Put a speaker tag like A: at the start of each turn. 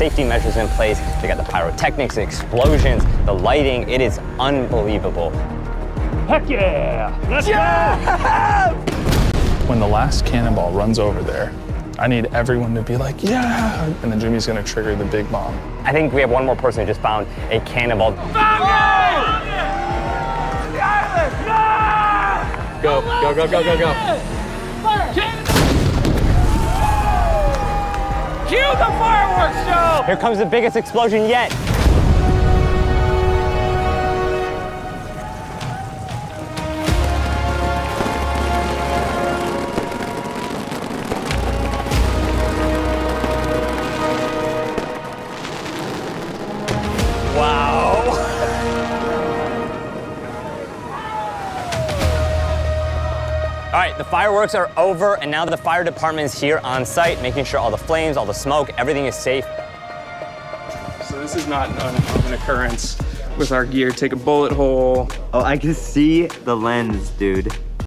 A: safety measures in place. They got the pyrotechnics, the explosions, the lighting. It is unbelievable.
B: Heck yeah! Let's go!
C: When the last cannonball runs over there, I need everyone to be like, yeah! And then Jimmy's gonna trigger the big bomb.
A: I think we have one more person who just found a cannonball.
D: Go, go, go, go, go, go.
B: Cue the fireworks show!
A: Here comes the biggest explosion yet. Wow. All right, the fireworks are over, and now the fire department is here on site, making sure all the flames, all the smoke, everything is safe.
C: So this is not an uncommon occurrence with our gear. Take a bullet hole.
E: Oh, I can see the lens, dude.